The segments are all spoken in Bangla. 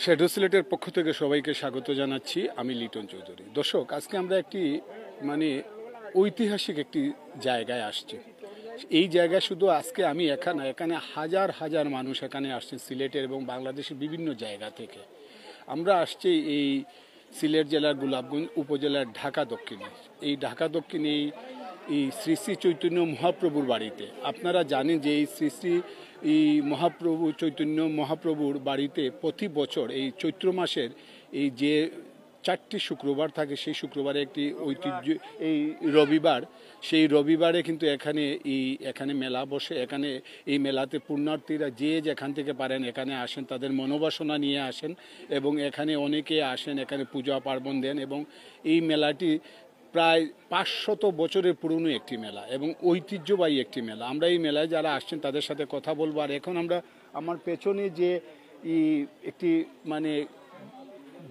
শ্যাডো সিলেটের পক্ষ থেকে সবাইকে স্বাগত জানাচ্ছি। আমি লিটন চৌধুরী। দর্শক, আজকে আমরা একটি মানে ঐতিহাসিক একটি জায়গায় আসছি। এই জায়গায় শুধু আজকে আমি এখানে হাজার হাজার মানুষ এখানে আসছেন সিলেটের এবং বাংলাদেশের বিভিন্ন জায়গা থেকে। আমরা আসছি এই সিলেট জেলার গোলাপগঞ্জ উপজেলার ঢাকা দক্ষিণে। এই ঢাকা দক্ষিণে এই শ্রী শ্রী চৈতন্য মহাপ্রভুর বাড়িতে আপনারা জানেন যে এই শ্রী শ্রী এই মহাপ্রভু চৈতন্য মহাপ্রভুর বাড়িতে প্রতি বছর এই চৈত্র মাসের এই যে 4টি শুক্রবার থাকে, সেই শুক্রবারে একটি ঐতিহ্য এই রবিবার, সেই রবিবারে কিন্তু এখানে মেলা বসে। এখানে এই মেলাতে পুণ্যার্থীরা যে যেখান থেকে পারেন এখানে আসেন, তাদের মনোবাসনা নিয়ে আসেন এবং এখানে অনেকে আসেন, এখানে পূজা পার্বণ দেন। এবং এই মেলাটি প্রায় 500 বছরের পুরনো একটি মেলা এবং ঐতিহ্যবাহী একটি মেলা। আমরা এই মেলায় যারা আসছেন তাদের সাথে কথা বলবো। আর এখন আমরা আমার পেছনে যে একটি মানে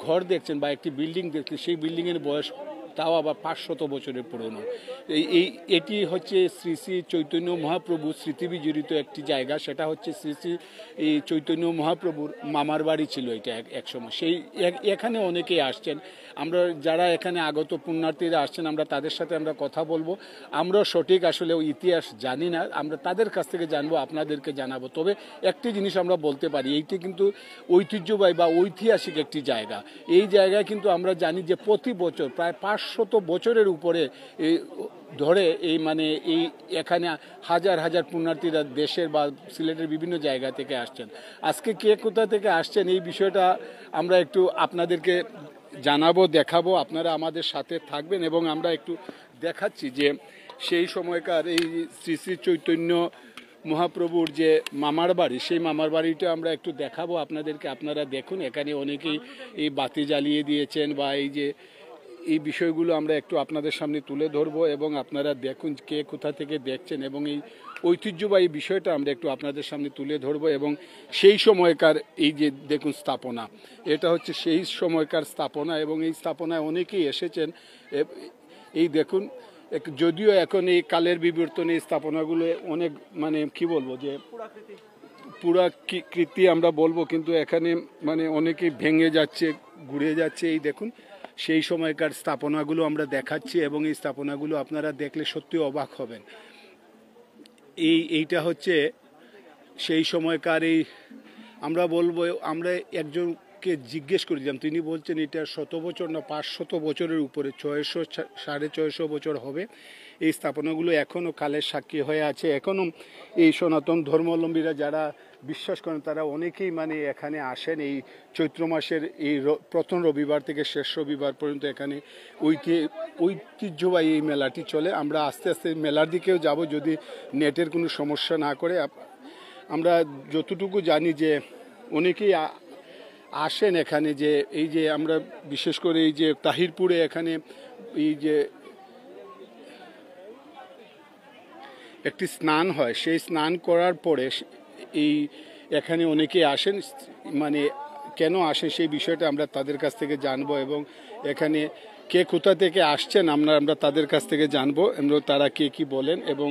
ঘর দেখছেন বা একটি বিল্ডিং দেখছেন, সেই বিল্ডিংয়ের বয়স তাও আবার 500 বছরের পুরনো। এটি হচ্ছে শ্রী শ্রী চৈতন্য মহাপ্রভু স্মৃতি বিজড়িত একটি জায়গা। সেটা হচ্ছে শ্রী শ্রী এই চৈতন্য মহাপ্রভুর মামার বাড়ি ছিল এটা একসময়। এখানে অনেকেই আসছেন। আমরা যারা এখানে আগত পুণ্যার্থীরা আসছেন আমরা তাদের সাথে আমরা কথা বলবো। আমরা সঠিক আসলে ইতিহাস জানি না, আমরা তাদের কাছ থেকে জানবো, আপনাদেরকে জানাবো। তবে একটি জিনিস আমরা বলতে পারি, এইটি কিন্তু ঐতিহ্যবাহী বা ঐতিহাসিক একটি জায়গা। এই জায়গায় কিন্তু আমরা জানি যে প্রতি বছর প্রায় 500 বছরের উপরে ধরে এই এখানে হাজার হাজার পুণ্যার্থীরা দেশের বা সিলেটের বিভিন্ন জায়গা থেকে আসছেন। আজকে কে কোথা থেকে আসছেন এই বিষয়টা আমরা একটু আপনাদেরকে জানাবো, দেখাবো। আপনারা আমাদের সাথে থাকবেন এবং আমরা একটু দেখাচ্ছি যে সেই সময়কার এই শ্রী শ্রী চৈতন্য মহাপ্রভুর যে মামার বাড়ি, সেই মামার বাড়িটা আমরা একটু দেখাবো আপনাদেরকে। আপনারা দেখুন, এখানে অনেকেই এই বাতি জ্বালিয়ে দিয়েছেন বা এই বিষয়গুলো আমরা একটু আপনাদের সামনে তুলে ধরবো এবং আপনারা দেখুন কে কোথা থেকে দেখছেন এবং এই ঐতিহ্যবাহী বিষয়টা আমরা একটু আপনাদের সামনে তুলে ধরবো। এবং সেই সময়কার এই যে দেখুন স্থাপনা, এটা হচ্ছে সেই সময়কার স্থাপনা এবং এই স্থাপনায় অনেকেই এসেছেন। এই দেখুন, যদিও এখন এই কালের বিবর্তনে এই স্থাপনাগুলো অনেক কি বলবো যে পুরাকৃতি আমরা বলবো, কিন্তু এখানে অনেকেই ভেঙে যাচ্ছে, ঘুরে যাচ্ছে। এই দেখুন সেই সময়কার স্থাপনাগুলো আমরা দেখাচ্ছি এবং এই স্থাপনাগুলো আপনারা দেখলে সত্যি অবাক হবেন। এইটা হচ্ছে সেই সময়কার আমরা বলবো, আমরা একজনকে জিজ্ঞেস করেছিলাম, তিনি বলছেন এটা 100 বছর না 500 বছরের উপরে, 600 650 বছর হবে। এই স্থাপনাগুলো এখনও কালের সাক্ষী হয়ে আছে। এখনও এই সনাতন ধর্মাবলম্বীরা যারা বিশ্বাস করেন তারা অনেকেই এখানে আসেন। এই চৈত্র মাসের এই প্রথম রবিবার থেকে শেষ রবিবার পর্যন্ত এখানে ঐতিহ্যবাহী এই মেলাটি চলে। আমরা আস্তে আস্তে মেলার দিকেও যাব যদি নেটের কোনো সমস্যা না করে। আমরা যতটুকু জানি যে অনেকেই আসেন এখানে, যে এই যে আমরা বিশেষ করে এই যে তাহিরপুরে এখানে এই যে একটি স্নান হয়, সেই স্নান করার পরে এখানে অনেকেই আসেন। কেন আসেন সেই বিষয়টা আমরা তাদের কাছ থেকে জানবো এবং এখানে কে কোথা থেকে আসছেন আমরা তাদের কাছ থেকে জানবো এবং তারা কে কি বলেন। এবং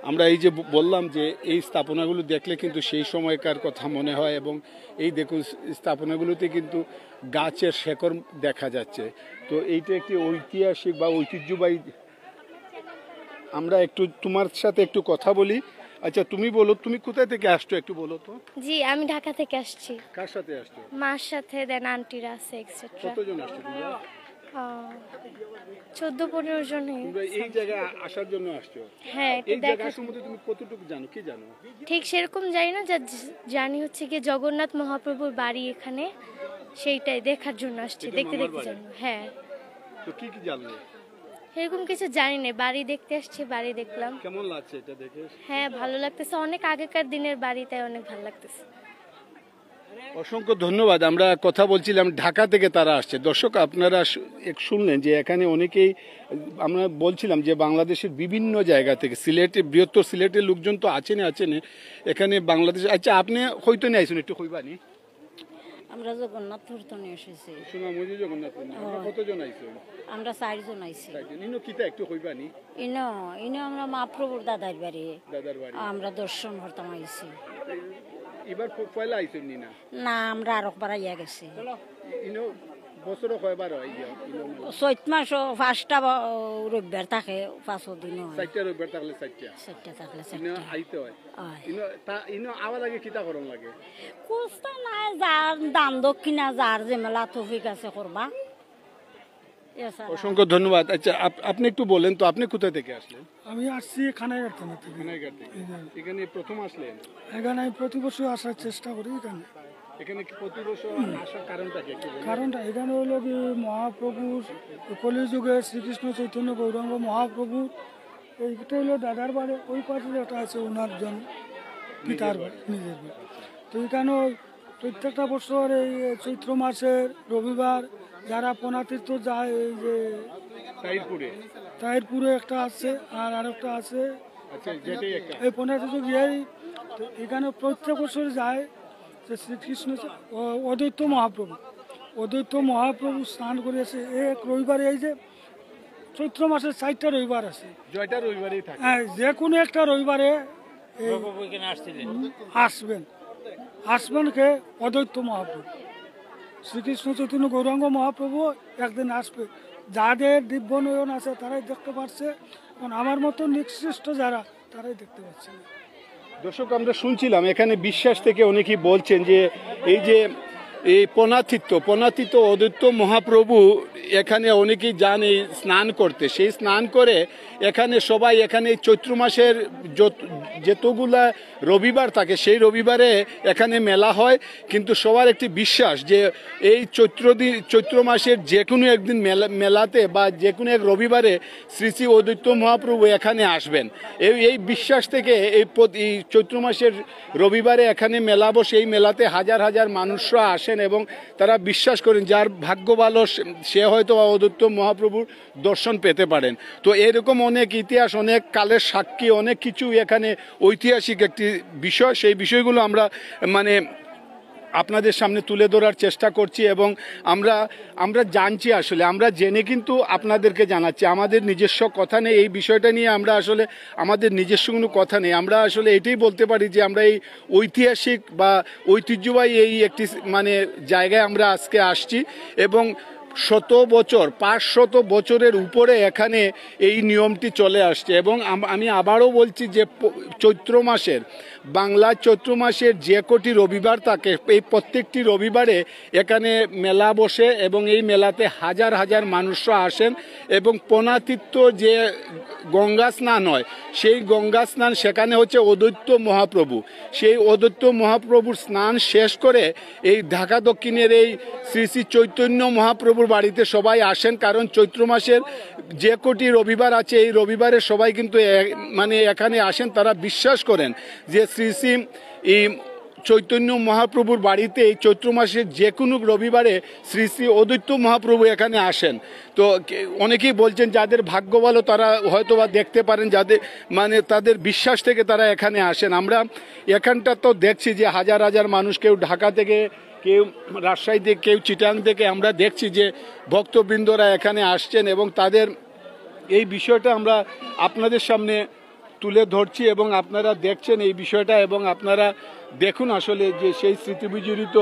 আমরা এই যে বললাম যে এই স্থাপনাগুলো দেখলে কিন্তু সেই সময়কার কথা মনে হয় এবং এই দেখুন স্থাপনাগুলোতে কিন্তু গাছের শেকড় দেখা যাচ্ছে। তো এইটা একটি ঐতিহাসিক বা ঐতিহ্যবাহী। আমরা একটু তোমার সাথে একটু কথা বলি। আচ্ছা, তুমি বলো, তুমি কোথা থেকে আসছো একটু বলো তো। জি, আমি ঢাকা থেকে আসছি। কার সাথে আসছো? মার সাথে, দেন আন্টিরা আছে এক্সেট্রা। কতজন আসছো তোমরা? 14-15 জন। তোমরা এই জায়গায় আসার জন্য আসছো? হ্যাঁ। এই জায়গা সম্বন্ধে তুমি কতটুকু জানো, কি জানো? ঠিক সেরকম জানি না, যা জানি হচ্ছে কি জগন্নাথ মহাপ্রভুর বাড়ি এখানে, সেইটাই দেখার জন্য আসছি, দেখতে জানি। হ্যাঁ। তো কি কি জানলে? এরকম কিছু জানি না, বাড়ি দেখতে আসছি, বাড়ি দেখলাম। কেমন লাগছে এটা দেখে? হ্যাঁ, ভালো লাগতেছে, অনেক আগেকার দিনের বাড়ি, তাই অনেক ভালো লাগতেছে। অসংখ্য ধন্যবাদ। আমরা কথা বলছিলাম ঢাকা থেকে তারা আসছে। দর্শক, আপনারা শুনলেন যে এখানে অনেকেই, আমরা বলছিলাম যে বাংলাদেশের বিভিন্ন জায়গা থেকে, বৃহত্তর সিলেটের লোকজন তো আছেন এখানে বাংলাদেশ। আচ্ছা, আপনি হয়তো নিয়ে আইসুন, একটু হইবানি? আমরা জগন্নাথপুর তো নিয়ে এসেছি। সোনামুজি জগন্নাথপুর। কতজন আইছো? আমরা 4 জন আইছি। ইনো কিতা একটু হইবানি? ইনো আমরা মহাপ্রভুর দাদার বাড়ি দাদার বাড়ি আমরা দর্শন করতাম আইছি। এবার পয়লা আইছেন নি না না আমরা আর একবার আইয়া গেছি ইনো বছরও কয়বার হয় ইনো চৈত মাস পাঁচটা রবিবার থাকে 5 দিন হয় চারটা রবিবার থাকলে চারটা চারটা থাকলে ইনো চারটা আইতে হয় হয় ইনো আওয়ার আগে কিতা করন লাগে কুস্তা নাই যার দান দক্ষিণা যার যে মেলা তফিক আছে করবা এছাড়া অসংখ্য ধন্যবাদ। আচ্ছা আপনি একটু বলেন তো আপনি কোথা থেকে আসলেন? আমি আসছি খানাইঘাট থানা থেকে। খানাইঘাট থেকে। এখানে প্রথম আসলেন? এখানে আমি প্রতি বছর আসার চেষ্টা করি। এখানে কি প্রতি বছর আসার কারণটা কি একটু বলুন? কারণটা এখানে হলো কি মহাপ্রভু কলিযুগে শ্রীকৃষ্ণ চৈতন্য গৌরাঙ্গ মহাপ্রভু এইটা হলো দাদার বাড়ি, ওই পাশে একটা আছে ওনার জন পিতার বাড়ি, নিজের বাড়ি। তো এখানে প্রত্যেকটা বছর এই চৈত্র মাসের রবিবার যারা পনাতীর্থ যায়, এই যে তাহিরপুরে একটা আছে আর আরেকটা আছে, আচ্ছা যেটাই একটা এই পনাতীর্থ গিয়েই তো এখানে প্রত্যেক বছর যায় যে শ্রীকৃষ্ণ অদ্বৈত মহাপ্রভু স্নান করেছে এক রবিবারে। এই যে চৈত্র মাসের 4টা রবিবার আছে, জয়টা রবিবারই থাকে। হ্যাঁ, যে কোনো একটা রবিবারে আসবেন কে অদ্বৈত মহাপ্রভু শ্রীকৃষ্ণ চৈতন্য গৌরাঙ্গ মহাপ্রভু একদিন আসবে। যাদের দিব্য নয়ন আছে তারাই দেখতে পাচ্ছে, এবং আমার মতো নিকৃষ্ট যারা তারাই দেখতে পাচ্ছে না। দর্শক আমরা শুনছিলাম এখানে বিশ্বাস থেকে অনেকেই বলছেন যে এই পনাতীর্থ অদ্বৈত মহাপ্রভু এখানে অনেকেই যান এই স্নান করতে। সেই স্নান করে এখানে সবাই এখানে চৈত্র মাসের যতগুলা রবিবার থাকে সেই রবিবারে এখানে মেলা হয়। কিন্তু সবার একটি বিশ্বাস যে এই চৈত্র মাসের যে কোনো একদিন মেলাতে বা যে কোনো এক রবিবারে শ্রী শ্রী অদ্বৈত মহাপ্রভু এখানে আসবেন। এই বিশ্বাস থেকে এই চৈত্র মাসের রবিবারে এখানে মেলা বসে। এই মেলাতে হাজার হাজার মানুষরা আসেন এবং তারা বিশ্বাস করেন যার ভাগ্য ভালো সে হয়তো অদ্বৈত মহাপ্রভুর দর্শন পেতে পারেন। তো এরকম অনেক ইতিহাস, অনেক কালের সাক্ষী, অনেক কিছু এখানে ঐতিহাসিক একটি বিষয়। সেই বিষয়গুলো আমরা আপনাদের সামনে তুলে ধরার চেষ্টা করছি এবং আমরা জানছি, আসলে আমরা জেনে কিন্তু আপনাদেরকে জানাচ্ছি। আমাদের নিজস্ব কথা নেই এই বিষয়টা নিয়ে, আমরা আসলে আমাদের নিজস্ব কোনো কথা নেই। আমরা আসলে এটাই বলতে পারি যে আমরা এই ঐতিহাসিক বা ঐতিহ্যবাহী এই একটি জায়গায় আমরা আজকে আসছি এবং 500 বছরের উপরে এখানে এই নিয়মটি চলে আসছে। এবং আমি আবারও বলছি যে বাংলার চৈত্র মাসের যে কটি রবিবার থাকে এই প্রত্যেকটি রবিবারে এখানে মেলা বসে এবং এই মেলাতে হাজার হাজার মানুষরা আসেন এবং পনাতীর্থ যে গঙ্গা স্নান হয় সেই গঙ্গা স্নান সেখানে হচ্ছে অদ্বৈত মহাপ্রভু। সেই অদ্বৈত মহাপ্রভুর স্নান শেষ করে এই ঢাকা দক্ষিণের এই শ্রী শ্রী চৈতন্য মহাপ্রভুর বাড়িতে সবাই আসেন। কারণ চৈত্র মাসের যে কটি রবিবার আছে এই রবিবারে সবাই কিন্তু এখানে আসেন। তারা বিশ্বাস করেন যে শ্রী শ্রী এই চৈতন্য মহাপ্রভুর বাড়িতে এই চৈত্র মাসের যে কোনো রবিবারে শ্রী শ্রী অদ্বৈত মহাপ্রভু এখানে আসেন। তো অনেকেই বলছেন যাদের ভাগ্য ভালো তারা হয়তো বা দেখতে পারেন, যাদের তাদের বিশ্বাস থেকে তারা এখানে আসেন। আমরা এখানটা তো দেখছি যে হাজার হাজার মানুষ, কেউ ঢাকা থেকে, কেউ রাজশাহী থেকে, কেউ চিটাং থেকে, আমরা দেখছি যে ভক্তবৃন্দরা এখানে আসছেন এবং তাদের এই বিষয়টা আমরা আপনাদের সামনে তুলে ধরছি এবং আপনারা দেখছেন এই বিষয়টা। এবং আপনারা দেখুন আসলে যে সেই স্মৃতিবিজড়িত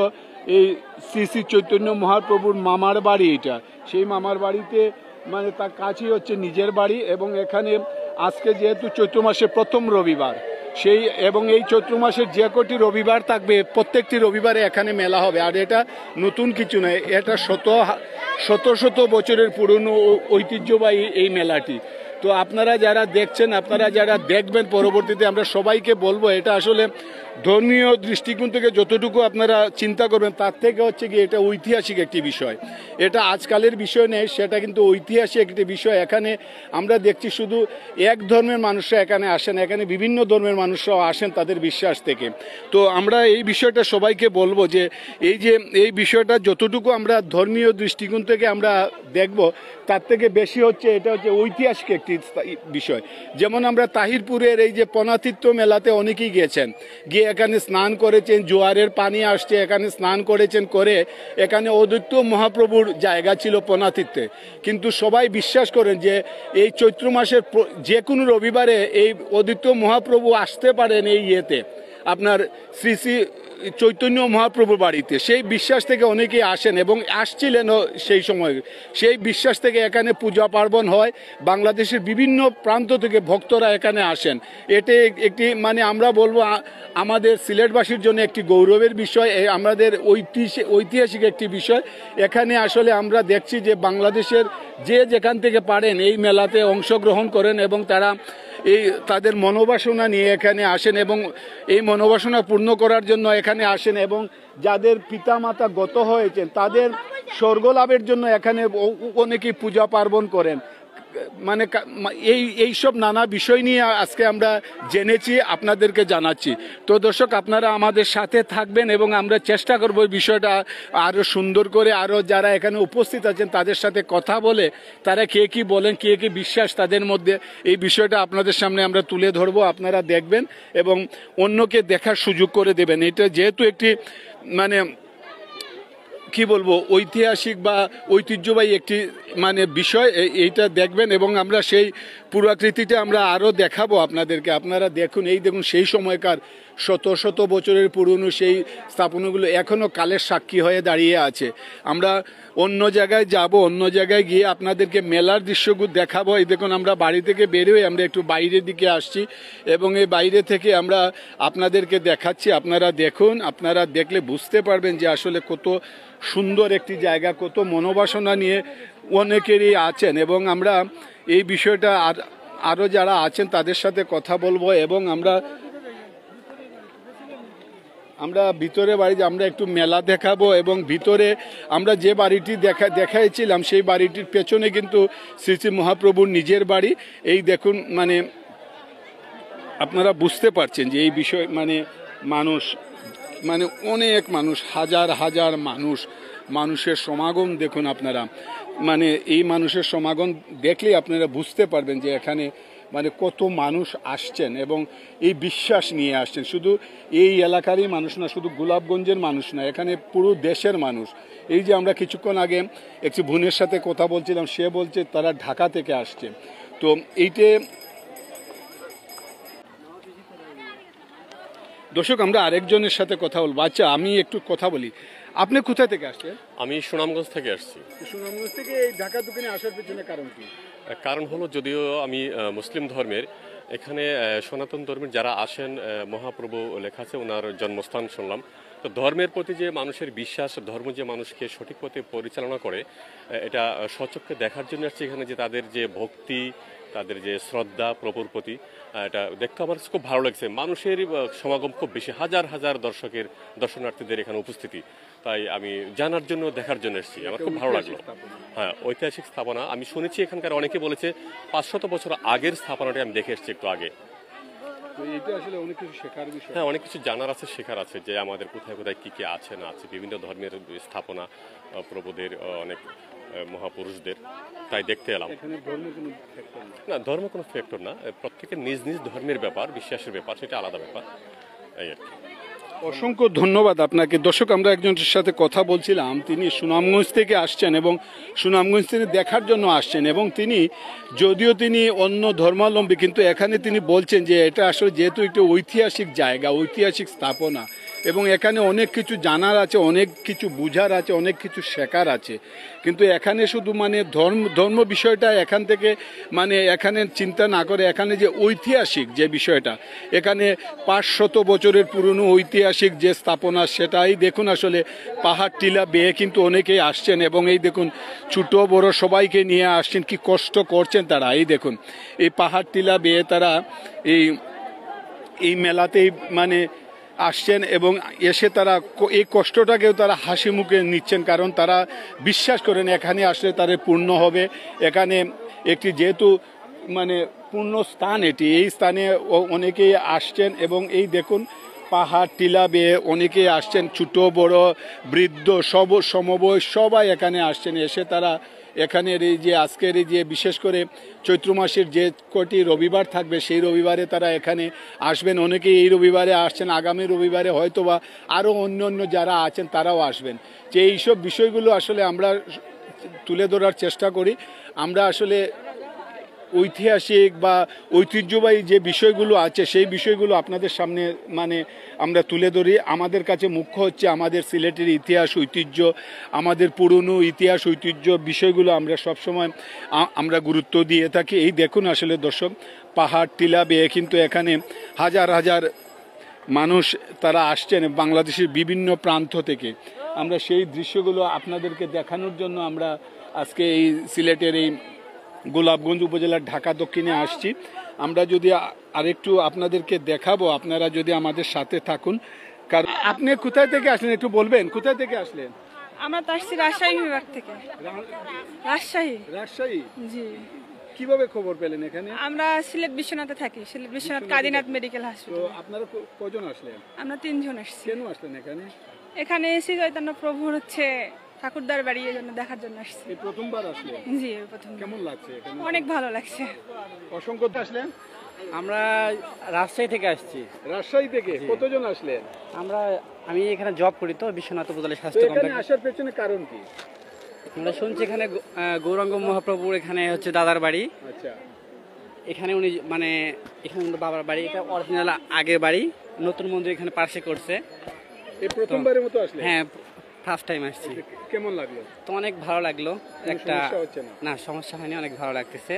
এই শ্রী শ্রী চৈতন্য মহাপ্রভুর মামার বাড়ি, এটা সেই মামার বাড়িতে তার কাছেই হচ্ছে নিজের বাড়ি। এবং এখানে আজকে যেহেতু চৈত্র মাসের প্রথম রবিবার এবং এই চৈত্র মাসের যে কটি রবিবার থাকবে প্রত্যেকটি রবিবারে এখানে মেলা হবে। আর এটা নতুন কিছু নয়, এটা শত বছরের পুরনো ঐতিহ্যবাহী এই মেলাটি। তো আপনারা যারা দেখছেন, আপনারা যারা দেখবেন পরবর্তীতে, আমরা সবাইকে বলবো এটা আসলে ধর্মীয় দৃষ্টিকোণ থেকে যতটুকু আপনারা চিন্তা করবেন তার থেকে হচ্ছে কি এটা ঐতিহাসিক একটি বিষয়। এটা আজকালের বিষয় নেই, সেটা কিন্তু ঐতিহাসিক একটি বিষয়। এখানে আমরা দেখছি শুধু এক ধর্মের মানুষরা এখানে আসেন, এখানে বিভিন্ন ধর্মের মানুষরাও আসেন তাদের বিশ্বাস থেকে। তো আমরা এই বিষয়টা সবাইকে বলবো যে এই বিষয়টা যতটুকু আমরা ধর্মীয় দৃষ্টিকোণ থেকে আমরা দেখব তার থেকে বেশি হচ্ছে এটা হচ্ছে ঐতিহাসিক একটি বিষয়। যেমন আমরা তাহিরপুরের এই যে পনাতীর্থ মেলাতে অনেকেই গিয়েছেন, গিয়ে এখানে স্নান করেছেন, জোয়ারের পানি আসছে, এখানে স্নান করেছেন, করে এখানে অদ্বৈত মহাপ্রভুর জায়গা ছিল পনাতীর্থে। কিন্তু সবাই বিশ্বাস করেন যে এই চৈত্র মাসের যে কোনো রবিবারে এই অদ্বৈত মহাপ্রভু আসতে পারেন এই আপনার শ্রী শ্রী চৈতন্য মহাপ্রভুর বাড়িতে, সেই বিশ্বাস থেকে অনেকেই আসেন এবং আসছিলেনও সেই সময়। সেই বিশ্বাস থেকে এখানে পূজা পার্বণ হয়, বাংলাদেশের বিভিন্ন প্রান্ত থেকে ভক্তরা এখানে আসেন। এটি একটি মানে আমরা বলবো আমাদের সিলেটবাসীর জন্য একটি গৌরবের বিষয়, আমাদের ঐতিহাসিক একটি বিষয়। এখানে আসলে আমরা দেখছি যে বাংলাদেশের যে যেখান থেকে পারেন এই মেলাতে অংশগ্রহণ করেন এবং তারা এই তাদের মনোবাসনা নিয়ে এখানে আসেন এবং এই মনোবাসনা পূর্ণ করার জন্য এখানে আসেন এবং যাদের পিতামাতা গত হয়েছেন তাদের স্বর্গলাভের জন্য এখানে অনেকেই পূজা পার্বণ করেন। মানে এইসব নানা বিষয় নিয়ে আজকে আমরা জেনেছি, আপনাদেরকে জানাচ্ছি। তো দর্শক, আপনারা আমাদের সাথে থাকবেন এবং আমরা চেষ্টা করব বিষয়টা আরও সুন্দর করে, আরও যারা এখানে উপস্থিত আছেন তাদের সাথে কথা বলে তারা কে কী বলেন, কে কী বিশ্বাস তাদের মধ্যে, এই বিষয়টা আপনাদের সামনে আমরা তুলে ধরবো। আপনারা দেখবেন এবং অন্যকে দেখার সুযোগ করে দেবেন। এটা যেহেতু একটি মানে কি বলবো ঐতিহাসিক বা ঐতিহ্যবাহী একটি মানে বিষয়, এইটা দেখবেন এবং আমরা সেই পুরাকৃতিটা আমরা আরও দেখাবো আপনাদেরকে। আপনারা দেখুন, এই দেখুন সেই সময়কার শত শত বছরের পুরনো সেই স্থাপনাগুলো এখনও কালের সাক্ষী হয়ে দাঁড়িয়ে আছে। আমরা অন্য জায়গায় যাব, অন্য জায়গায় গিয়ে আপনাদেরকে মেলার দৃশ্যগুলো দেখাবো। এই দেখুন আমরা বাড়ি থেকে বেরোয় আমরা একটু বাইরের দিকে আসছি এবং এই বাইরে থেকে আমরা আপনাদেরকে দেখাচ্ছি। আপনারা দেখুন, আপনারা দেখলে বুঝতে পারবেন যে আসলে কত সুন্দর একটি জায়গা, কত মনোবাসনা নিয়ে অনেকেরই আছেন এবং আমরা এই বিষয়টা আরও যারা আছেন তাদের সাথে কথা বলবো এবং আমরা ভিতরে বাড়ি আমরা একটু মেলা দেখাবো এবং ভিতরে আমরা যে বাড়িটি দেখাইছিলাম সেই বাড়িটির পেছনে কিন্তু শ্রী শ্রী মহাপ্রভুর নিজের বাড়ি। এই দেখুন, মানে আপনারা বুঝতে পারছেন যে এই বিষয় মানে মানুষ মানে অনেক মানুষ, হাজার হাজার মানুষের সমাগম দেখুন আপনারা। মানে এই মানুষের সমাগম দেখলেই আপনারা বুঝতে পারবেন যে এখানে মানে কত মানুষ আসছেন এবং এই বিশ্বাস নিয়ে আসছেন। শুধু এই এলাকারই মানুষ না, শুধু গোলাপগঞ্জের মানুষ না, এখানে পুরো দেশের মানুষ। এই যে আমরা কিছুক্ষণ আগে একটি বোনের সাথে কথা বলছিলাম, সে বলছে তারা ঢাকা থেকে আসছে। তো এইটে দর্শক, আমরা আরেকজনের সাথে কথা বলবো। আচ্ছা, আমি একটু কথা বলি, আপনি কোথা থেকে আসছেন? আমি সুনামগঞ্জ থেকে আসছি। সুনামগঞ্জ থেকে এই ঢাকা দোকানে আসার পেছনে কারণ কি? কারণ হলো, যদিও আমি মুসলিম ধর্মের, এখানে সনাতন ধর্মের যারা আসেন, মহাপ্রভু লেখা আছে ওনার জন্মস্থান শুনলাম। তো ধর্মের প্রতি যে মানুষের বিশ্বাস, ধর্ম যে মানুষকে সঠিক পথে পরিচালনা করে, এটা স্বচক্ষে দেখার জন্য আসছে এখানে, যে তাদের যে ভক্তি, তাদের যে শ্রদ্ধা প্রভুর প্রতি, এটা দেখতে আমার খুব ভালো লাগছে। মানুষের সমাগম খুব বেশি, হাজার হাজার দর্শনার্থীদের এখানে উপস্থিতি। তাই আমি জানার জন্য, দেখার জন্য এসেছি, আমার খুব ভালো লাগলো। হ্যাঁ, ঐতিহাসিক স্থাপনা। আমি শুনেছি এখানকার অনেকে বলেছে 500 বছর আগের স্থাপনাটি আমি দেখে এসেছি একটু আগে। হ্যাঁ, অনেক কিছু জানার আছে, শেখার আছে, যে আমাদের কোথায় কোথায় কি কি আছে না আছে, বিভিন্ন ধর্মের স্থাপনা, প্রভুদের, অনেক মহাপুরুষদের, তাই দেখতে এলাম। না, ধর্ম কোনো ফ্যাক্টর না, প্রত্যেকের নিজ নিজ ধর্মের ব্যাপার, বিশ্বাসের ব্যাপার, সেটা আলাদা ব্যাপার, এই আর কি। অসংখ্য ধন্যবাদ আপনাকে। দর্শক, আমরা একজনের সাথে কথা বলছিলাম, তিনি সুনামগঞ্জ থেকে আসছেন এবং সুনামগঞ্জ থেকে দেখার জন্য আসছেন এবং যদিও তিনি অন্য ধর্মাবলম্বী, কিন্তু এখানে তিনি বলছেন যে এটা আসলে যেহেতু একটা ঐতিহাসিক জায়গা, ঐতিহাসিক স্থাপনা এবং এখানে অনেক কিছু জানার আছে, অনেক কিছু বুঝার আছে, অনেক কিছু শেখার আছে। কিন্তু এখানে শুধু মানে ধর্ম বিষয়টা এখান থেকে মানে এখানে চিন্তা না করে, এখানে যে ঐতিহাসিক যে বিষয়টা, এখানে 500 বছরের পুরনো ঐতিহাসিক যে স্থাপনা, সেটাই দেখুন। আসলে পাহাড় টিলা বেয়ে কিন্তু অনেকেই আসছেন এবং এই দেখুন ছোট বড় সবাইকে নিয়ে আসছেন, কি কষ্ট করছেন তারা। এই দেখুন এই পাহাড় টিলা বেয়ে তারা এই মেলাতেই মানে আসছেন এবং এসে তারা এই কষ্টটাকেও তারা হাসি মুখে নিচ্ছেন, কারণ তারা বিশ্বাস করেন এখানে আসলে তাদের পূর্ণ হবে। এখানে একটি যেহেতু মানে পূর্ণ স্থান, এই স্থানে অনেকেই আসছেন এবং এই দেখুন পাহাড় টিলা বেয়ে অনেকেই আসছেন, ছোট বড় বৃদ্ধ সমবয় সবাই এখানে আসছেন। এসে তারা এখানের এই যে আজকের এই যে বিশেষ করে চৈত্র মাসের যে কটি রবিবার থাকবে, সেই রবিবারে তারা এখানে আসবেন। অনেকেই এই রবিবারে আসছেন, আগামী রবিবারে হয়তোবা আরও অন্য যারা আছেন তারাও আসবেন। যে এইসব বিষয়গুলো আসলে আমরা তুলে ধরার চেষ্টা করি। আমরা আসলে ঐতিহাসিক বা ঐতিহ্যবাহী যে বিষয়গুলো আছে সেই বিষয়গুলো আপনাদের সামনে মানে আমরা তুলে ধরি। আমাদের কাছে মুখ্য হচ্ছে আমাদের সিলেটের ইতিহাস ঐতিহ্য, আমাদের পুরনো ইতিহাস ঐতিহ্য বিষয়গুলো আমরা সবসময় আমরা গুরুত্ব দিয়ে থাকি। এই দেখুন আসলে দর্শক, পাহাড় টিলা বেয়ে কিন্তু এখানে হাজার হাজার মানুষ তারা আসছেন বাংলাদেশের বিভিন্ন প্রান্ত থেকে। আমরা সেই দৃশ্যগুলো আপনাদেরকে দেখানোর জন্য আমরা আজকে এই সিলেটের এই গোলাপগঞ্জ উপজেলার ঢাকা দক্ষিণে আসছি। আমরা যদি আরেকটু আপনাদেরকে দেখাবো, আপনারা যদি আমাদের সাথে থাকুন। কারণ আপনি কোথায় থেকে আসলেন একটু বলবেন, কোথায় থেকে আসলেন? আমরা তো আসছি রাজশাহী বিভাগ থেকে। রাজশাহী? রাজশাহী। জি। কিভাবে খবর পেলেন এখানে? আমরা সিলেট বিশ্বনাথে থাকি, সিলেট বিশ্বনাথ কাদিনাথ মেডিকেল তো হসপিটাল। আপনারা কজন আসলেন? আমরা 3 জন আসছি। কেন আসলেন এখানে? এখানে শ্রী চৈতন্য প্রভুর হচ্ছে ঠাকুরদার বাড়ি, এই জন্য দেখার জন্য আসছি। এই প্রথমবার আসলেন? জি, এই প্রথম। কেমন লাগছে এখানে? অনেক ভালো লাগছে। অসংখ্য আসলেন? আমরা রাজশাহী থেকে আসছি। রাজশাহী থেকে কতজন আসলেন? আমি এখানে জব করি তো বিশ্বনাথ উপজেলা তো স্বাস্থ্য এখানে কমপ্লেক্স। আসার পেছনে কারণ কি? আমরা শুনছি এখানে গৌরাঙ্গ মহাপ্রভুর এখানে হচ্ছে দাদার বাড়ি। আচ্ছা, এখানে উনি মানে এখানে ওনার বাবার বাড়ি, এটা অরিজিনাল আগের বাড়ি, নতুন মন্দির এখানে পাশে করছে। এই প্রথমবারের মতো আসলেন? হ্যাঁ, ফার্স্ট টাইম আসছি। কেমন লাগলো? তো অনেক ভালো লাগলো। একটা সমস্যা হচ্ছে না? না, সমস্যা হয়নি, অনেক ভালো লাগতেছে।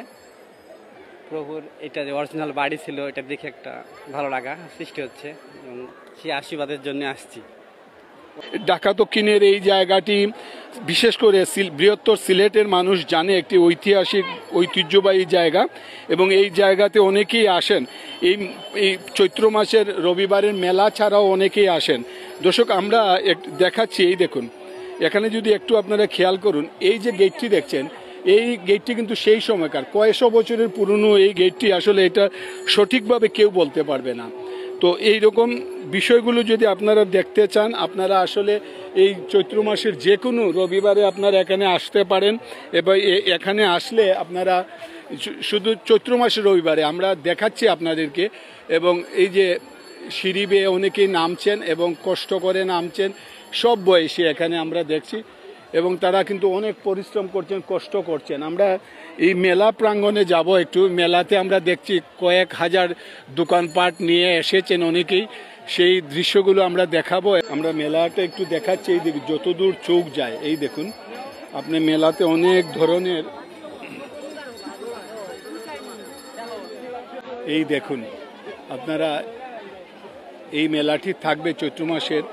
প্রভুর এটা যে অরিজিনাল বাড়ি ছিল এটা দেখে একটা ভালো লাগা সৃষ্টি হচ্ছে এবং সেই আশীর্বাদের জন্য আসছি। ঢাকা দক্ষিণের এই জায়গাটি বিশেষ করে বৃহত্তর সিলেটের মানুষ জানে একটি ঐতিহাসিক ঐতিহ্যবাহী জায়গা এবং এই জায়গাতে অনেকেই আসেন। এই চৈত্র মাসের রবিবারের মেলা ছাড়াও অনেকেই আসেন। দর্শক, আমরা দেখাচ্ছি, এই দেখুন এখানে যদি একটু আপনারা খেয়াল করুন, এই যে গেটটি দেখছেন, এই গেটটি কিন্তু সেই সময়কার কয়েকশো বছরের পুরনো এই গেটটি। আসলে এটা সঠিকভাবে কেউ বলতে পারবে না। তো এই রকম বিষয়গুলো যদি আপনারা দেখতে চান, আপনারা আসলে এই চৈত্র মাসের যে কোনো রবিবারে আপনারা এখানে আসতে পারেন এবং এখানে আসলে আপনারা শুধু চৈত্র মাসের রবিবারে আমরা দেখাচ্ছি আপনাদেরকে। এবং এই যে সিঁড়ি বেয়ে অনেকেই নামছেন এবং কষ্ট করে নামছেন, সব বয়সী এখানে আমরা দেখছি এবং তারা কিন্তু অনেক পরিশ্রম করছেন, কষ্ট করছেন। আমরা এই মেলা প্রাঙ্গণে যাব একটু। মেলাতে আমরা দেখছি কয়েক হাজার দোকানপাট নিয়ে এসেছেন অনেকেই, সেই দৃশ্যগুলো আমরা দেখাবো। আমরা মেলাটা একটু দেখাচ্ছি, এই দিকে যতদূর চোখ যায় এই দেখুন আপনি মেলাতে অনেক ধরনের, এই দেখুন আপনারা এই মেলাটি থাকবে চৈত্র মাসের,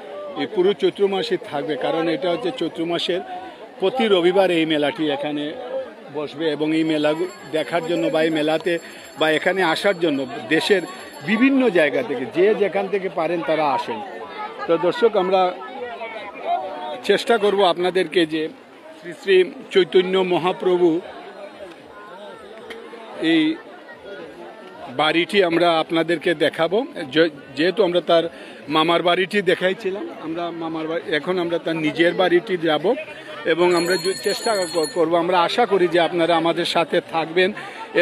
এই পুরো চৈত্র মাসে থাকবে। কারণ এটা হচ্ছে চৈত্র মাসের প্রতি রবিবার এই মেলাটি এখানে বসবে এবং এই মেলা দেখার জন্য বা এই মেলাতে বা এখানে আসার জন্য দেশের বিভিন্ন জায়গা থেকে যে যেখান থেকে পারেন তারা আসেন। তো দর্শক, আমরা চেষ্টা করব আপনাদেরকে যে শ্রী শ্রী চৈতন্য মহাপ্রভু এই বাড়িটি আমরা আপনাদেরকে দেখাবো। যেহেতু আমরা তার মামার বাড়িটি দেখাইছিলাম, আমরা মামার বাড়ি, এখন আমরা তার নিজের বাড়িটি যাব এবং আমরা চেষ্টা করব, আমরা আশা করি যে আপনারা আমাদের সাথে থাকবেন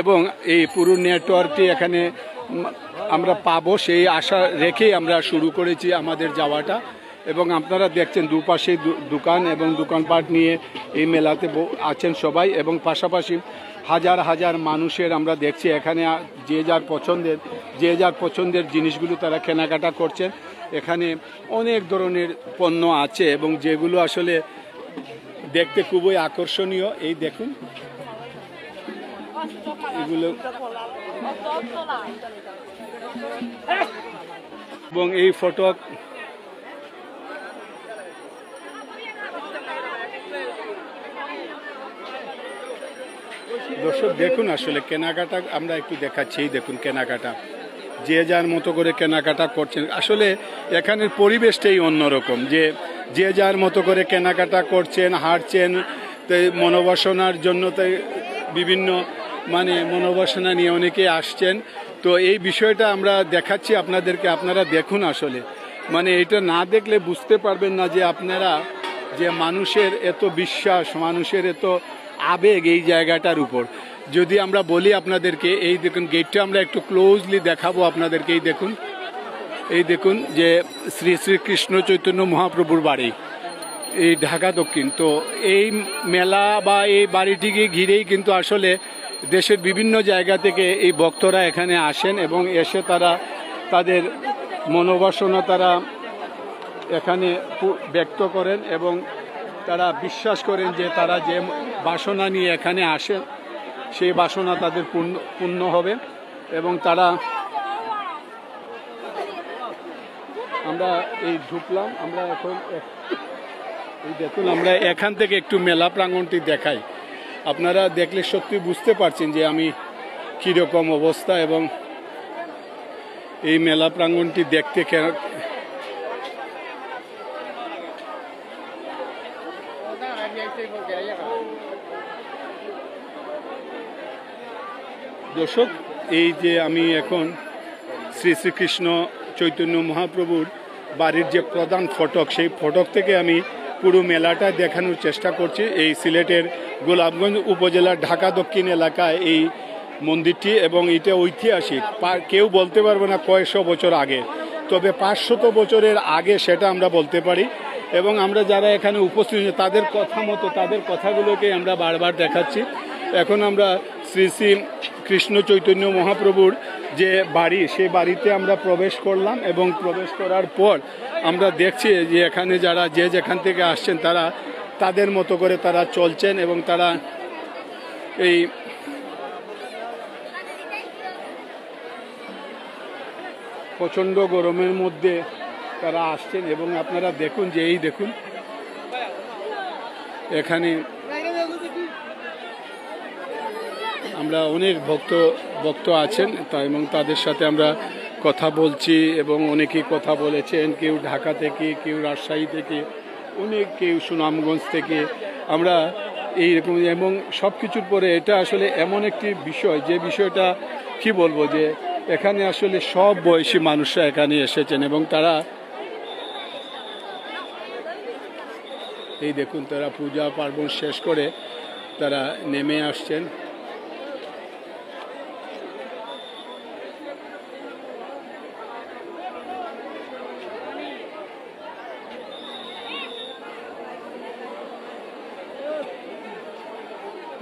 এবং এই পুরো নেটওয়ার্কটি এখানে আমরা পাবো সেই আশা রেখেই আমরা শুরু করেছি আমাদের যাওয়াটা। এবং আপনারা দেখছেন দুপাশে দোকান এবং দোকানপাট নিয়ে এই মেলাতে আছেন সবাই এবং পাশাপাশি হাজার হাজার মানুষের আমরা দেখছি এখানে যে যার পছন্দের জিনিসগুলো তারা কেনাকাটা করছেন। এখানে অনেক ধরনের পণ্য আছে এবং যেগুলো আসলে দেখতে খুবই আকর্ষণীয়। এই দেখুন এগুলো এবং এই ফটো দর্শক দেখুন আসলে কেনাকাটা আমরা একটু দেখাচ্ছি। এই দেখুন কেনাকাটা যে যার মতো করে কেনাকাটা করছেন। আসলে এখানের পরিবেশটাই অন্যরকম, যে যার মতো করে কেনাকাটা করছেন, হাঁটছেন। তাই মনোবাসনার জন্য তাই বিভিন্ন মনোবাসনা নিয়ে অনেকে আসছেন। তো এই বিষয়টা আমরা দেখাচ্ছি আপনাদেরকে, আপনারা দেখুন। আসলে এটা না দেখলে বুঝতে পারবেন না যে আপনারা যে মানুষের এত বিশ্বাস, মানুষের এত আবেগ এই জায়গাটার উপর। যদি আমরা বলি আপনাদেরকে, এই দেখুন গেটটা আমরা একটু ক্লোজলি দেখাবো আপনাদেরকে। এই দেখুন যে শ্রী শ্রী কৃষ্ণ চৈতন্য মহাপ্রভুর বাড়ি এই ঢাকা দক্ষিণ। তো এই মেলা বা এই বাড়িটিকে ঘিরেই কিন্তু আসলে দেশের বিভিন্ন জায়গা থেকে এই ভক্তরা এখানে আসেন এবং এসে তারা তাদের মনোবাসনা তারা এখানে ব্যক্ত করেন এবং তারা বিশ্বাস করেন যে তারা যে বাসনা নিয়ে এখানে আসেন সেই বাসনা তাদের পূর্ণ হবে এবং তারা আমরা এই ঢুকলাম আমরা এখন এই দেখুন আমরা এখান থেকে একটু মেলা প্রাঙ্গণটি দেখাই আপনারা দেখলে সত্যি বুঝতে পারছেন যে আমি কীরকম অবস্থা এবং এই মেলা প্রাঙ্গণটি দেখতে দর্শক এই যে আমি এখন শ্রী শ্রীকৃষ্ণ চৈতন্য মহাপ্রভুর বাড়ির যে প্রধান ফটক সেই ফটক থেকে আমি পুরো মেলাটা দেখানোর চেষ্টা করছি এই সিলেটের গোলাপগঞ্জ উপজেলার ঢাকা দক্ষিণ এলাকায় এই মন্দিরটি এবং এটা ঐতিহাসিক কেউ বলতে পারবে না কয়েকশো বছর আগে তবে 500 বছরের আগে সেটা আমরা বলতে পারি এবং আমরা যারা এখানে উপস্থিত তাদের কথা মতো তাদের কথাগুলোকে আমরা বারবার দেখাচ্ছি এখন আমরা শ্রী শ্রী কৃষ্ণ চৈতন্য মহাপ্রভুর যে বাড়ি সেই বাড়িতে আমরা প্রবেশ করলাম এবং প্রবেশ করার পর আমরা দেখছি যে এখানে যারা যে যেখান থেকে আসছেন তারা তাদের মতো করে তারা চলছেন এবং তারা এই প্রচণ্ড গরমের মধ্যে তারা আসছেন এবং আপনারা দেখুন যে এই দেখুন এখানে আমরা অনেক ভক্ত আছেন তা এবং তাদের সাথে আমরা কথা বলছি এবং অনেকেই কথা বলেছেন কেউ ঢাকা থেকে কেউ রাজশাহী থেকে কেউ সুনামগঞ্জ থেকে আমরা এইরকম এবং সব কিছুর পরে এটা আসলে এমন একটি বিষয় যে বিষয়টা কি বলবো যে এখানে আসলে সব বয়সী মানুষরা এখানে এসেছেন এবং তারা এই দেখুন তারা পূজা পার্বণ শেষ করে তারা নেমে আসছেন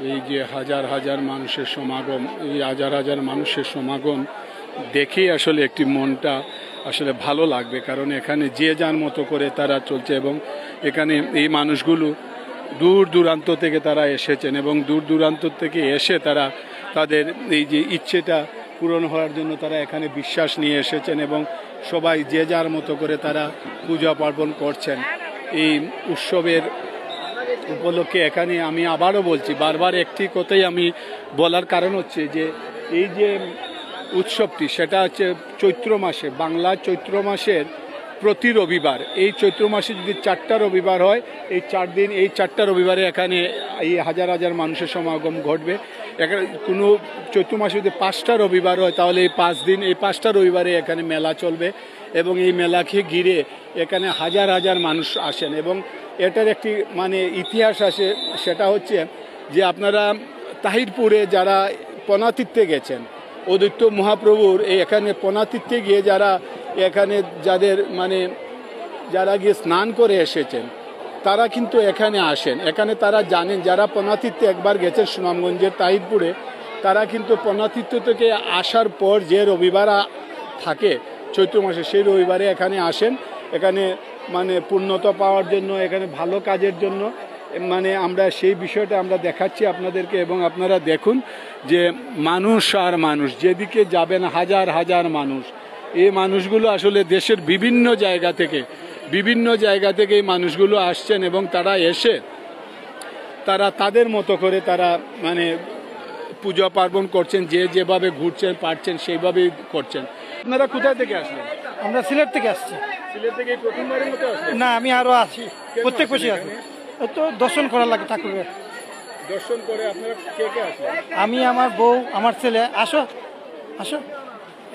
এই যে হাজার হাজার মানুষের সমাগম এই হাজার হাজার মানুষের সমাগম দেখে আসলে একটি মনটা আসলে ভালো লাগবে কারণ এখানে যে যার মতো করে তারা চলছে এবং এখানে এই মানুষগুলো দূর দূরান্ত থেকে তারা এসেছেন এবং দূর দূরান্ত থেকে এসে তারা তাদের এই যে ইচ্ছেটা পূরণ হওয়ার জন্য তারা এখানে বিশ্বাস নিয়ে এসেছেন এবং সবাই যে যার মতো করে তারা পূজা পার্বণ করছেন এই উৎসবের উপলক্ষে এখানে আমি আবারও বলছি বারবার একটি কথাই আমি বলার কারণ হচ্ছে যে এই যে উৎসবটি সেটা হচ্ছে চৈত্র মাসে বাংলা চৈত্র মাসের প্রতি রবিবার এই চৈত্র মাসে যদি 4টা রবিবার হয় এই 4 দিন এই 4টা রবিবারে এখানে এই হাজার হাজার মানুষের সমাগম ঘটবে এখানে কোনো চৈত্র মাসে যদি 5টা রবিবার হয় তাহলে এই 5 দিন এই 5টা রবিবারে এখানে মেলা চলবে এবং এই মেলাকে ঘিরে এখানে হাজার হাজার মানুষ আসেন এবং এটার একটি মানে ইতিহাস আছে সেটা হচ্ছে যে আপনারা তাহিরপুরে যারা পনাতীর্থে গেছেন অদ্বৈত মহাপ্রভুর এখানে পনাতীর্থে গিয়ে যারা এখানে যাদের মানে যারা গিয়ে স্নান করে এসেছেন তারা কিন্তু এখানে আসেন এখানে তারা জানেন যারা পনাতীর্থে একবার গেছেন সুনামগঞ্জের তাহিরপুরে তারা কিন্তু পনাতীর্থ থেকে আসার পর যে রবিবার থাকে চৈত্র মাসে সেই রবিবারে এখানে আসেন এখানে মানে পূর্ণতা পাওয়ার জন্য এখানে ভালো কাজের জন্য মানে আমরা সেই বিষয়টা আমরা দেখাচ্ছি আপনাদেরকে এবং আপনারা দেখুন যে মানুষ আর মানুষ যেদিকে যাবেন হাজার হাজার মানুষ এই মানুষগুলো আসলে দেশের বিভিন্ন জায়গা থেকে এই মানুষগুলো আসছেন এবং তারা এসে তারা তাদের মতো করে তারা মানে পূজা পার্বণ করছেন যে যেভাবে ঘুরছেন পারছেন সেইভাবেই করছেন আপনারা কোথায় থেকে আসলেন আমরা সিলেট থেকে আসছি সিলেট থেকে প্রথমবারের মতো আসলেন না আমি আরো আছি প্রত্যেক বছর আসি তো দর্শন করা লাগে ঠাকুরের দর্শন করে আপনারা কে কে আসলেন আমি আমার বউ আমার ছেলে আসো আসো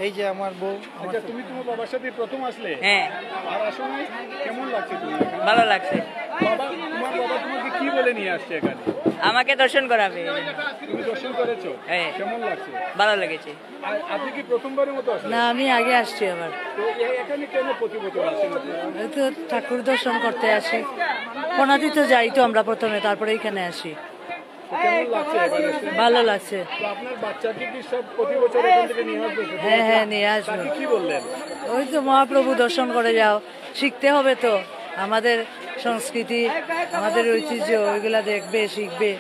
এই যে আমার বউ আচ্ছা তুমি তোমার বাবার সাথে প্রথম আসলে হ্যাঁ আর আসো নাই কেমন লাগছে তুমি ভালো লাগছে তোমার বাবা তোমাকে কি বলে নিয়ে আসছে এখানে আমাকে দর্শন করাবে তুমি দর্শন করেছো হ্যাঁ। কেমন লাগছে ভালো লেগেছে আর আপনি কি প্রথমবারের মতো আসলেন না আমি আগে আসছি আবার তো এখানে কেন প্রতি বছর আসেন আপনারা? এই তো ঠাকুর দর্শন করতে আসি পনাদি তো যাই তো আমরা প্রথমে তারপরে এখানে আসি তো কেমন লাগছে এবার এসে? ভালো লাগছে। তো আপনার বাচ্চাকে কি সব প্রতি বছর এখান থেকে নিয়ে আসবে? হ্যাঁ হ্যাঁ নিয়ে আসবো। তাকে কি বললেন? ওই তো মহাপ্রভু দর্শন করে যাও, শিখতে হবে তো আমাদের সংস্কৃতি, আমাদের ঐতিহ্য, ওইগুলা দেখবে, শিখবে।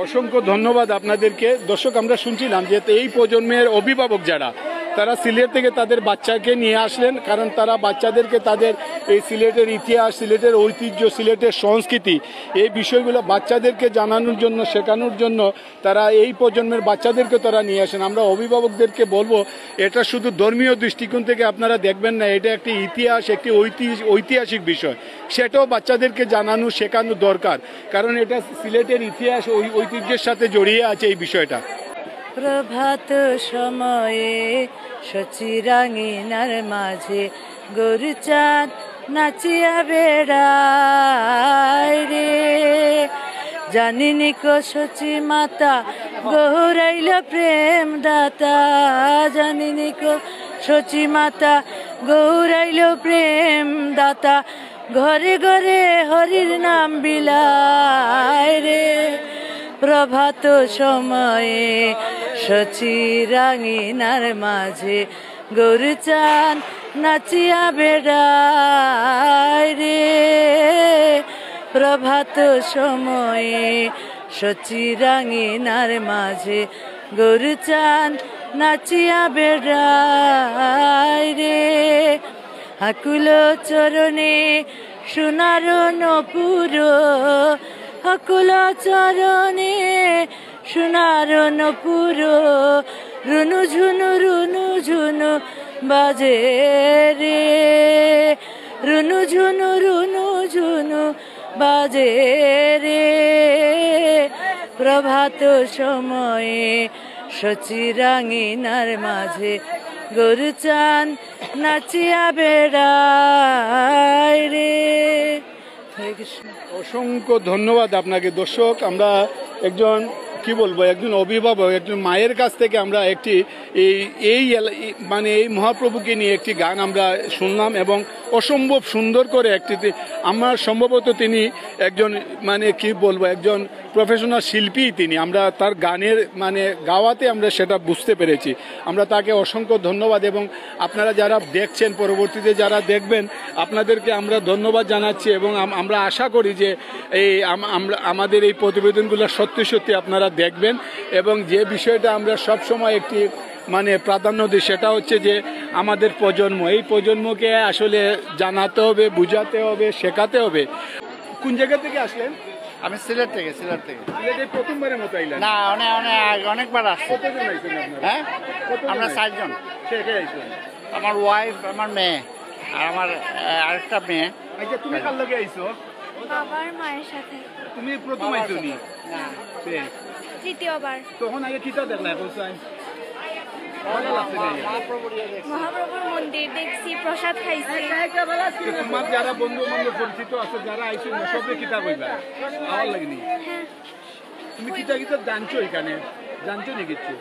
অসংখ্য ধন্যবাদ আপনাদেরকে। দর্শক, আমরা শুনছিলাম যে এই প্রজন্মের অভিভাবক যারা, তারা সিলেট থেকে তাদের বাচ্চাকে নিয়ে আসলেন, কারণ তারা বাচ্চাদেরকে তাদের এই সিলেটের ইতিহাস, সিলেটের ঐতিহ্য, সিলেটের সংস্কৃতি, এই বিষয়গুলো বাচ্চাদেরকে জানানোর জন্য, শেখানোর জন্য তারা এই প্রজন্মের বাচ্চাদেরকে তারা নিয়ে আসেন। আমরা অভিভাবকদেরকে বলবো, এটা শুধু ধর্মীয় দৃষ্টিকোণ থেকে আপনারা দেখবেন না, এটা একটি ইতিহাস, একটি ঐতিহাসিক বিষয়, সেটাও বাচ্চাদেরকে জানানো, শেখানো দরকার, কারণ এটা সিলেটের ইতিহাস, ঐতিহ্যের সাথে জড়িয়ে আছে এই বিষয়টা। প্রভাত সময়ে সচিরাঙ্গিনার মাঝে গরু চাঁদ নাচিয়া বেড়ায় রে, জানিনি কো সচি মাতা গৌরাইল প্রেম দাতা, জানিনি কো সচি মাতা গৌরাইল প্রেম দাতা, ঘরে ঘরে হরির নাম বিলায় রে। প্রভাত সময়ে সচিরাঙ্গিনার মাঝে গরু চাঁদ নাচিয়া বেড়ায় রে, প্রভাত সময়ে সচিরাঙ্গিনার মাঝে গরু চাঁদ নাচিয়া বেড়ায় রে। আকুল চরণে সোনার নপুর, আকুল চরণে সোনার নপুর, রুনু ঝুনু বাজে রে, রুনু ঝুনু বাজে রে। প্রভাত সময়ে সচিরাঙ্গিনার মাঝে গরু চাঁদ নাচিয়া বেড়ায় রে। হরে কৃষ্ণ। অসংখ্য ধন্যবাদ আপনাকে। দর্শক, আমরা একজন কি বলবো, একজন অভিভাবক, একজন মায়ের কাছ থেকে আমরা একটি মানে এই মহাপ্রভুকে নিয়ে একটি গান আমরা শুনলাম, এবং অসম্ভব সুন্দর করে একটি, আমার সম্ভবত তিনি একজন মানে কি বলবো, একজন প্রফেশনাল শিল্পী তিনি। আমরা তার গানের মানে গাওয়াতে আমরা সেটা বুঝতে পেরেছি। আমরা তাকে অসংখ্য ধন্যবাদ, এবং আপনারা যারা দেখছেন, পরবর্তীতে যারা দেখবেন, আপনাদেরকে আমরা ধন্যবাদ জানাচ্ছি, এবং আমরা আশা করি যে আমাদের এই প্রতিবেদনগুলো সত্যি সত্যি আপনারা দেখবেন, এবং যে বিষয়টা আমরা সব সময় একটি মানে প্রাধান্য দিই, সেটা হচ্ছে যে আমাদের প্রজন্ম, এই প্রজন্মকে আসলে জানাতে হবে, বুঝাতে হবে, শেখাতে হবে। কোন জায়গা থেকে আসলেন? আমি সিলেট থেকে। সিলেটে প্রথমবারের মতো আইলেন? না, অনেকবার আসছি। কতজন আইছেন আপনারা? হ্যাঁ, আমরা 4 জন। কে কে আইছেন? আমার ওয়াইফ, আমার মেয়ে, আর আমার আরেকটা মেয়ে। আচ্ছা, তুমি কার লগে আইছো? বাবার মায়ের সাথে। তুমি প্রথম আইছো নি? তৃতীয়বার। তখন আগে কিটা দেখলা, এখন চাই ভালো লাগছে না? মহাপ্রভুর মন্দির দেখছি, প্রসাদ খাইছি। তোমার যারা বন্ধু বান্ধব পরিচিত আছে, যারা আইছো না, সবে কিতা কইবা? ভালো লাগেনি? তুমি কিতা জানছো এখানে? জানছো নি কিছু?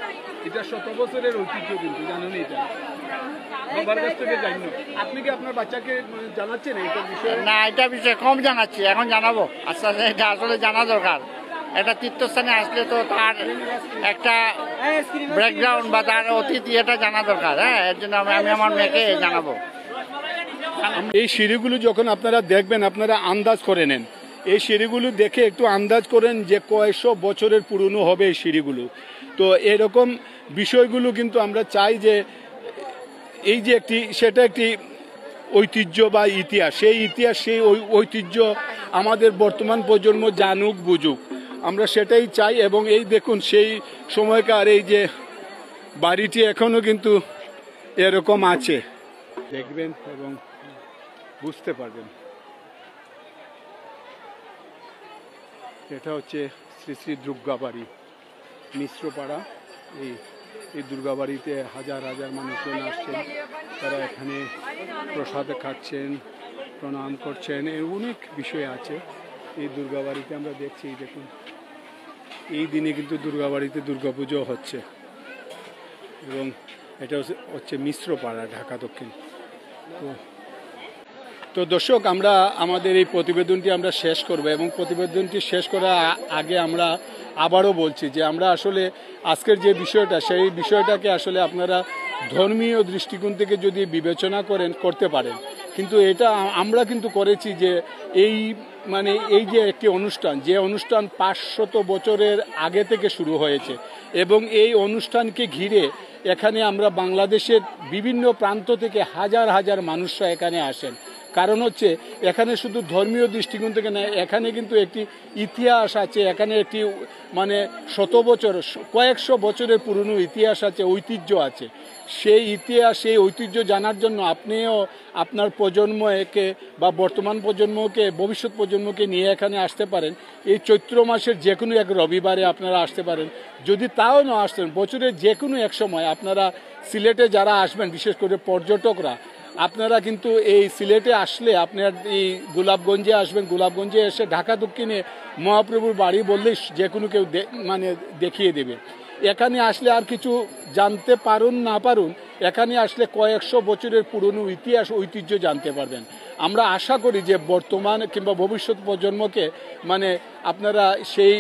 এটা 100 বছরের ঐতিহ্য, কিন্তু জানো নি এটা? বাবার কাছ থেকে জানো। আপনি কি আপনার বাচ্চাকে জানাচ্ছেন এটা বিষয়ে? না, এটা বিষয়ে কম জানাচ্ছি, এখন জানাবো আস্তে আস্তে। এটা আসলে জানা দরকার। একটা তীর্থস্থানে আসলে তো তার একটা ব্যাকগ্রাউন্ড বা তার অতীত এটা জানা দরকার। হ্যাঁ, এর জন্য আমি আমার মেয়েকে জানাবো। এই সিঁড়িগুলো যখন আপনারা দেখবেন, আপনারা আন্দাজ করে নেন। এই সিঁড়িগুলো দেখে একটু আন্দাজ করেন যে কয়েকশো বছরের পুরনো হবে এই সিঁড়িগুলো। তো এরকম বিষয়গুলো কিন্তু আমরা চাই যে এই যে সেটা একটি ঐতিহ্য বা ইতিহাস, সেই ইতিহাস, সেই ঐতিহ্য আমাদের বর্তমান প্রজন্ম জানুক, বুঝুক, আমরা সেটাই চাই। এবং এই দেখুন, সেই সময়কার এই যে বাড়িটি এখনো কিন্তু এরকম আছে, দেখবেন এবং বুঝতে পারবেন। এটা হচ্ছে শ্রী শ্রী দুর্গাবাড়ি, মিশ্রপাড়া। এই দুর্গাবাড়িতে হাজার হাজার মানুষজন আসছেন, তারা এখানে প্রসাদ খাচ্ছেন, প্রণাম করছেন, এর অনেক বিষয় আছে এই দুর্গাবাড়িতে। আমরা দেখছি, দেখুন, এই দিনে কিন্তু দুর্গাবাড়িতে দুর্গাপুজো হচ্ছে, এবং এটা হচ্ছে মিশ্রপাড়া, ঢাকা দক্ষিণ। তো তো দর্শক, আমরা আমাদের এই প্রতিবেদনটি আমরা শেষ করব এবং প্রতিবেদনটি শেষ করার আগে আমরা আবারও বলছি যে আমরা আসলে আজকের যে বিষয়টা সেই বিষয়টাকে আসলে আপনারা ধর্মীয় দৃষ্টিকোণ থেকে যদি বিবেচনা করতে পারেন, কিন্তু এটা আমরা কিন্তু করেছি যে এই এই যে একটি অনুষ্ঠান, যে অনুষ্ঠান 500 বছরের আগে থেকে শুরু হয়েছে এবং এই অনুষ্ঠানকে ঘিরে এখানে আমরা বাংলাদেশের বিভিন্ন প্রান্ত থেকে হাজার হাজার মানুষরা এখানে আসেন। কারণ হচ্ছে এখানে শুধু ধর্মীয় দৃষ্টিকোণ থেকে না, এখানে কিন্তু একটি ইতিহাস আছে, এখানে একটি শত বছর, কয়েকশো বছরের পুরনো ইতিহাস আছে, ঐতিহ্য আছে। সেই ইতিহাস, সেই ঐতিহ্য জানার জন্য আপনিও আপনার প্রজন্মকে বা বর্তমান প্রজন্মকে, ভবিষ্যৎ প্রজন্মকে নিয়ে এখানে আসতে পারেন। এই চৈত্র মাসের যে কোনো এক রবিবারে আপনারা আসতে পারেন। যদি তাও না আসতেন, বছরের যে কোনো এক সময় আপনারা সিলেটে যারা আসবেন, বিশেষ করে পর্যটকরা, আপনারা কিন্তু এই সিলেটে আসলে আপনার এই গোলাপগঞ্জে আসবেন। গোলাপগঞ্জে এসে ঢাকা দক্ষিণে মহাপ্রভুর বাড়ি বললেই যে কোনো কেউ দেখিয়ে দেবে। এখানে আসলে আর কিছু জানতে পারুন না পারুন, এখানে আসলে কয়েকশো বছরের পুরনো ইতিহাস, ঐতিহ্য জানতে পারবেন। আমরা আশা করি যে বর্তমান কিংবা ভবিষ্যৎ প্রজন্মকে আপনারা সেই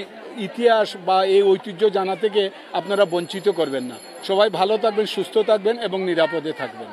ইতিহাস বা এই ঐতিহ্য জানা থেকে আপনারা বঞ্চিত করবেন না। সবাই ভালো থাকবেন, সুস্থ থাকবেন এবং নিরাপদে থাকবেন।